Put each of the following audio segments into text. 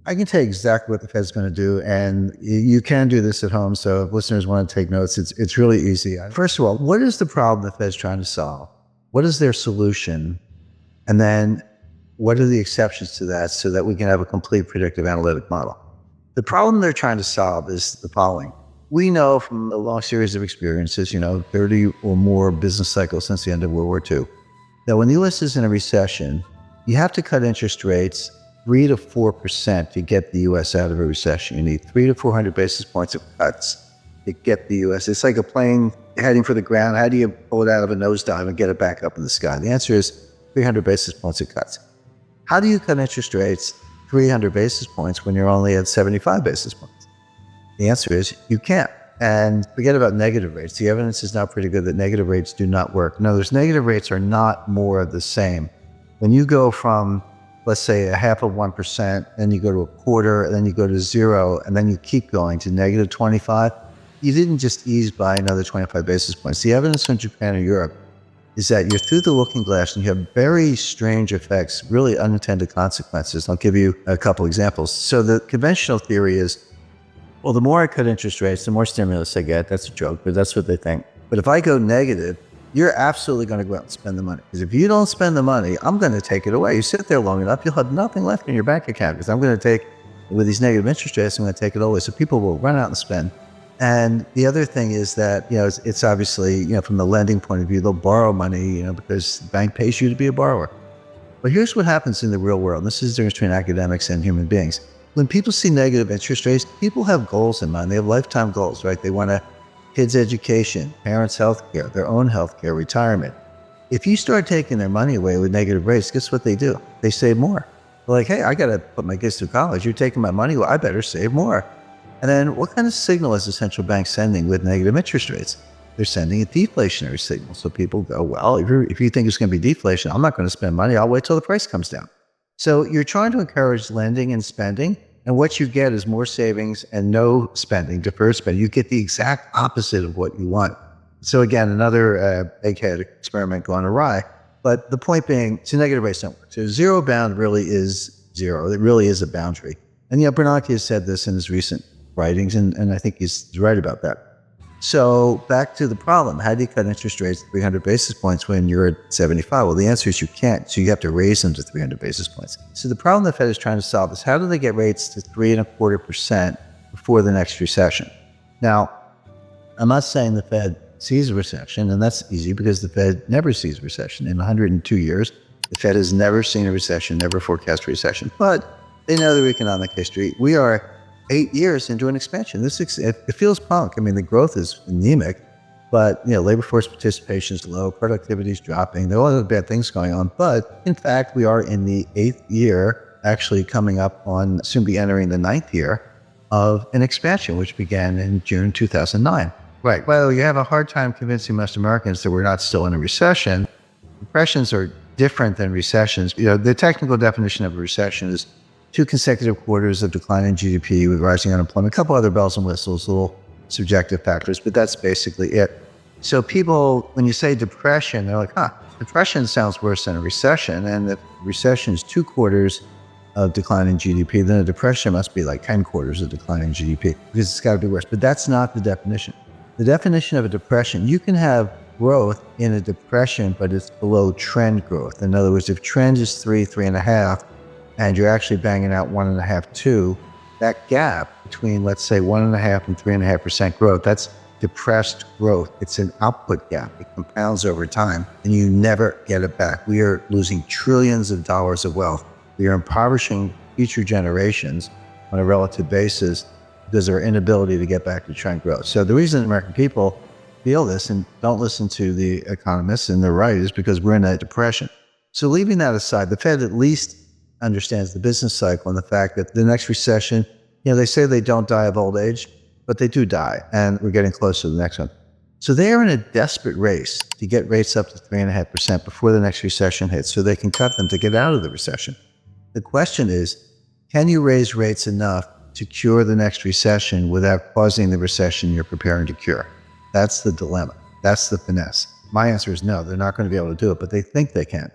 I can tell you exactly what the Fed's going to do, and you can do this at home. So if listeners want to take notes, it's really easy. First of all, what is the problem the Fed's trying to solve? What is their solution? And then what are the exceptions to that so that we can have a complete predictive analytic model? The problem they're trying to solve is the following. We know from a long series of experiences, 30 or more business cycles since the end of World War II, that when the U.S. is in a recession, you have to cut interest rates 3 to 4% to get the U.S. out of a recession. You need 300 to 400 basis points of cuts to get the U.S. It's like a plane heading for the ground. How do you pull it out of a nosedive and get it back up in the sky? The answer is 300 basis points of cuts. How do you cut interest rates 300 basis points when you're only at 75 basis points? The answer is you can't. And forget about negative rates. The evidence is now pretty good that negative rates do not work. In other words, negative rates are not more of the same. When you go from, let's say, a half of 1%, then you go to a quarter, and then you go to 0, and then you keep going to negative 25, you didn't just ease by another 25 basis points. The evidence from Japan or Europe is that you're through the looking glass and you have very strange effects, really unintended consequences. I'll give you a couple examples. So the conventional theory is, well, the more I cut interest rates, the more stimulus I get. That's a joke, but that's what they think. But if I go negative, you're absolutely going to go out and spend the money. Because if you don't spend the money, I'm going to take it away. You sit there long enough, you'll have nothing left in your bank account because I'm going to take, with these negative interest rates, I'm going to take it away. So people will run out and spend. And the other thing is that, it's obviously, from the lending point of view, they'll borrow money, because the bank pays you to be a borrower. But here's what happens in the real world. This is the difference between academics and human beings. When people see negative interest rates, people have goals in mind. They have lifetime goals, right? They want kids' education, parents' health care, their own health care, retirement. If you start taking their money away with negative rates, guess what they do? They save more. They're like, hey, I got to put my kids through college. You're taking my money. Well, I better save more. And then what kind of signal is the central bank sending with negative interest rates? They're sending a deflationary signal. So people go, well, if you think it's going to be deflation, I'm not going to spend money. I'll wait till the price comes down. So you're trying to encourage lending and spending. And what you get is more savings and no spending, deferred spending. You get the exact opposite of what you want. So again, another egghead experiment gone awry. But the point being, so negative rates don't work. So zero bound really is zero. It really is a boundary. And Bernanke has said this in his recent writings, and I think he's right about that. So back to the problem. How do you cut interest rates 300 basis points when you're at 75? Well, the answer is you can't. So you have to raise them to 300 basis points. So the problem the Fed is trying to solve is how do they get rates to 3.25% before the next recession? Now, I'm not saying the Fed sees a recession, and that's easy because the Fed never sees a recession. In 102 years, the Fed has never seen a recession, never forecast a recession. But they know their economic history. We are 8 years into an expansion. It feels punk. I mean, the growth is anemic, but labor force participation is low, productivity is dropping. There are a lot of bad things going on, but in fact, we are in the 8th year, actually coming up on, soon be entering the 9th year of an expansion, which began in June 2009. Right. Well, you have a hard time convincing most Americans that we're not still in a recession. Depressions are different than recessions. The technical definition of a recession is 2 consecutive quarters of declining GDP with rising unemployment, a couple other bells and whistles, little subjective factors, but that's basically it. So people, when you say depression, they're like, depression sounds worse than a recession. And if recession is 2 quarters of declining GDP, then a depression must be like 10 quarters of declining GDP because it's got to be worse. But that's not the definition. The definition of a depression, you can have growth in a depression, but it's below trend growth. In other words, if trend is 3.5, and you're actually banging out 1.5, 2, that gap between, let's say, 1.5 and 3.5% growth, that's depressed growth. It's an output gap. It compounds over time, and you never get it back. We are losing trillions of dollars of wealth. We are impoverishing future generations on a relative basis because of our inability to get back to trend growth. So the reason American people feel this and don't listen to the economists, and they're right, is because we're in a depression. So leaving that aside, the Fed at least understands the business cycle and the fact that the next recession, they say they don't die of old age, but they do die, and we're getting close to the next one. So they are in a desperate race to get rates up to 3.5% before the next recession hits so they can cut them to get out of the recession. The question is, can you raise rates enough to cure the next recession without causing the recession you're preparing to cure? That's the dilemma. That's the finesse. My answer is no, they're not going to be able to do it, but they think they can.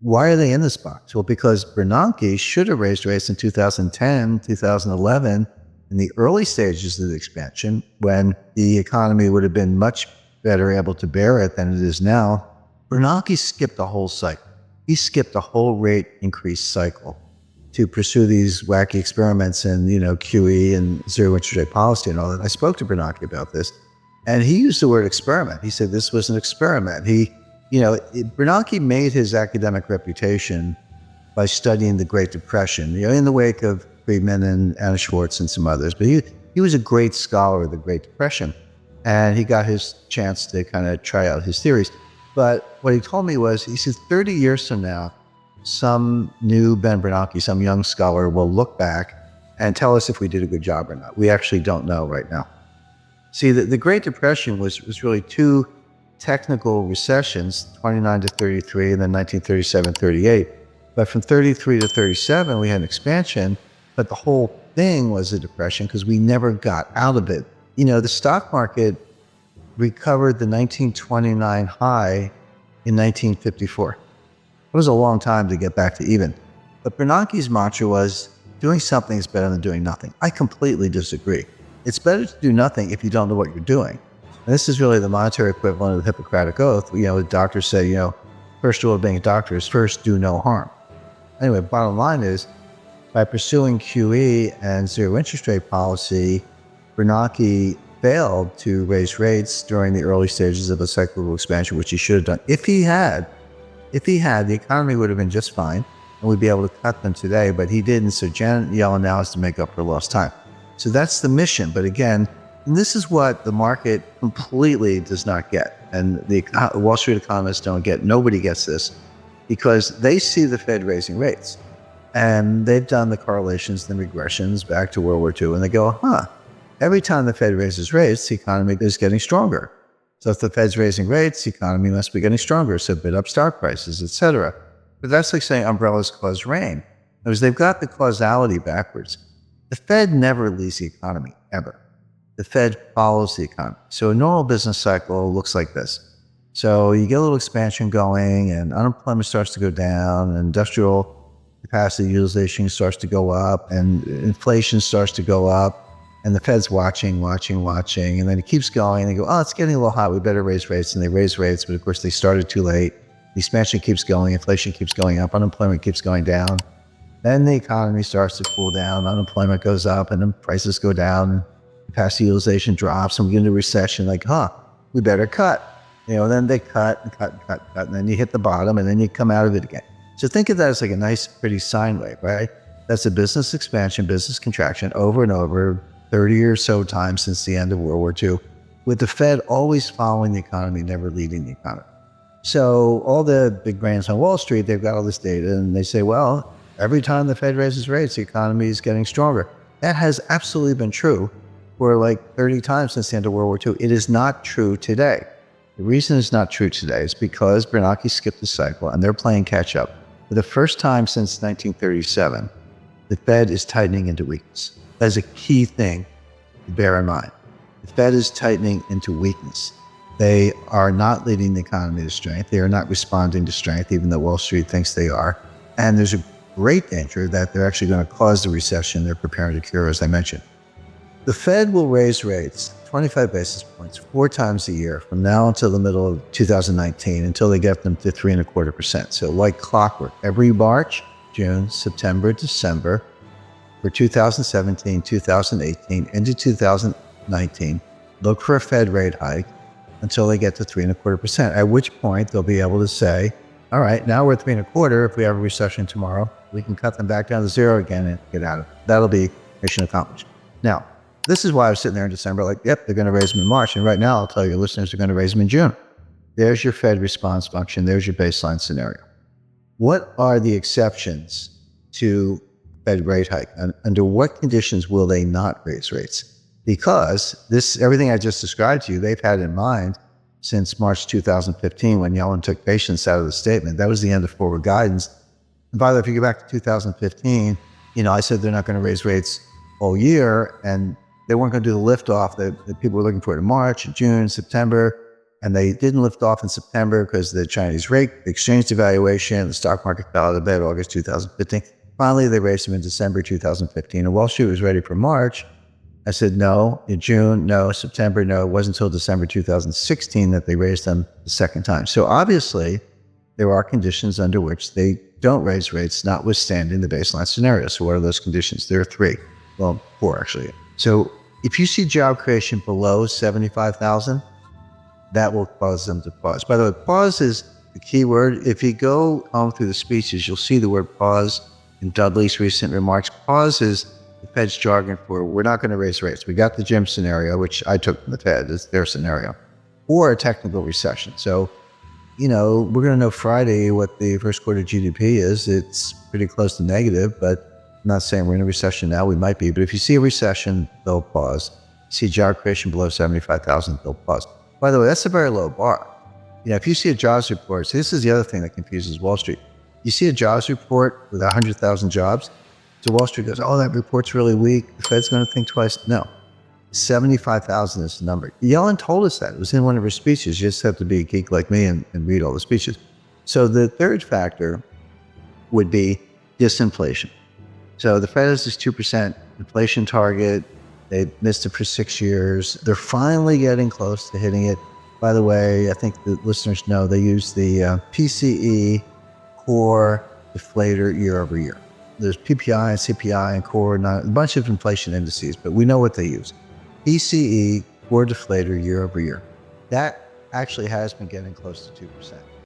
Why are they in this box? Well, because Bernanke should have raised rates in 2010, 2011, in the early stages of the expansion, when the economy would have been much better able to bear it than it is now. Bernanke skipped the whole cycle. He skipped the whole rate increase cycle to pursue these wacky experiments in, QE and zero interest rate policy and all that. I spoke to Bernanke about this, and he used the word experiment. He said this was an experiment. Bernanke made his academic reputation by studying the Great Depression, in the wake of Friedman and Anna Schwartz and some others. But he was a great scholar of the Great Depression, and he got his chance to kind of try out his theories. But what he told me was, he said, 30 years from now, some new Ben Bernanke, some young scholar, will look back and tell us if we did a good job or not. We actually don't know right now. See, the Great Depression was really two technical recessions, 29 to 33, and then 1937, 38. But from 33 to 37, we had an expansion, but the whole thing was a depression because we never got out of it. The stock market recovered the 1929 high in 1954. It was a long time to get back to even. But Bernanke's mantra was, doing something is better than doing nothing. I completely disagree. It's better to do nothing if you don't know what you're doing. And this is really the monetary equivalent of the Hippocratic Oath. The doctors say, first rule of being a doctor is first do no harm. Anyway, bottom line is, by pursuing QE and zero interest rate policy, Bernanke failed to raise rates during the early stages of a cyclical expansion, which he should have done. If he had, the economy would have been just fine, and we'd be able to cut them today, but he didn't, so Janet Yellen now has to make up for lost time. So that's the mission. But again, this is what the market completely does not get, and the Wall Street economists don't get. Nobody gets this, because they see the Fed raising rates, and they've done the correlations and the regressions back to World War II, and they go, every time the Fed raises rates, the economy is getting stronger. So if the Fed's raising rates, the economy must be getting stronger, so bid up stock prices, etc. But that's like saying umbrellas cause rain. Because they've got the causality backwards. The Fed never leads the economy, ever. The Fed follows the economy. So a normal business cycle looks like this. So you get a little expansion going, and unemployment starts to go down, and industrial capacity utilization starts to go up, and inflation starts to go up, and the Fed's watching, and then it keeps going, and they go, it's getting a little hot, we better raise rates, and they raise rates, but of course they started too late. The expansion keeps going, inflation keeps going up, unemployment keeps going down. Then the economy starts to cool down, unemployment goes up, and then prices go down, capacity utilization drops, and we get into recession, we better cut. Then they cut, and then you hit the bottom, and then you come out of it again. So think of that as like a nice, pretty sine wave, right? That's a business expansion, business contraction over and over, 30 or so times since the end of World War II, with the Fed always following the economy, never leading the economy. So all the big brains on Wall Street, they've got all this data, and they say, well, every time the Fed raises rates, the economy is getting stronger. That has absolutely been true for like 30 times since the end of World War II. It is not true today. The reason it's not true today is because Bernanke skipped the cycle, and they're playing catch up. For the first time since 1937, the Fed is tightening into weakness. That is a key thing to bear in mind. The Fed is tightening into weakness. They are not leading the economy to strength. They are not responding to strength, even though Wall Street thinks they are. And there's a great danger that they're actually going to cause the recession they're preparing to cure, as I mentioned. The Fed will raise rates 25 basis points 4 times a year from now until the middle of 2019, until they get them to 3.25%. So like clockwork, every March, June, September, December, for 2017, 2018, into 2019, look for a Fed rate hike until they get to 3.25%, at which point they'll be able to say, all right, now we're at 3.25. If we have a recession tomorrow, we can cut them back down to 0 again and get out of it. That'll be mission accomplished. Now, this is why I was sitting there in December like, yep, they're going to raise them in March. And right now, I'll tell your listeners they're going to raise them in June. There's your Fed response function. There's your baseline scenario. What are the exceptions to Fed rate hike? And under what conditions will they not raise rates? Because everything I just described to you, they've had in mind since March 2015, when Yellen took patience out of the statement. That was the end of forward guidance. And by the way, if you go back to 2015, I said they're not going to raise rates all year, and they weren't going to do the liftoff that people were looking for in March, June, September. and they didn't lift off in September because the Chinese rate, the exchange devaluation, the stock market fell out of bed August 2015. Finally, they raised them in December 2015, and Wall Street was ready for March. I said no. In June, no. September, no. It wasn't until December 2016 that they raised them the second time. So obviously, there are conditions under which they don't raise rates, notwithstanding the baseline scenario. So what are those conditions? There are three. Well, four, actually. So if you see job creation below 75,000, that will cause them to pause. By the way, pause is the key word. If you go on through the speeches, you'll see the word pause in Dudley's recent remarks. Pause is the Fed's jargon for we're not going to raise rates. We got the Jim scenario, which I took from the Fed as their scenario, or a technical recession. So, we're going to know Friday what the first quarter GDP is. It's pretty close to negative, but I'm not saying we're in a recession now. We might be. But if you see a recession, they'll pause. See job creation below 75,000, they'll pause. By the way, that's a very low bar. If you see a jobs report, so this is the other thing that confuses Wall Street. You see a jobs report with 100,000 jobs, so Wall Street goes, oh, that report's really weak. The Fed's going to think twice. No, 75,000 is the number. Yellen told us that. It was in one of her speeches. You just have to be a geek like me and read all the speeches. So the third factor would be disinflation. So the Fed has this 2% inflation target. They missed it for 6 years. They're finally getting close to hitting it. By the way, I think the listeners know they use the PCE core deflator year over year. There's PPI and CPI and core, a bunch of inflation indices, but we know what they use. PCE core deflator year over year. That actually has been getting close to 2%.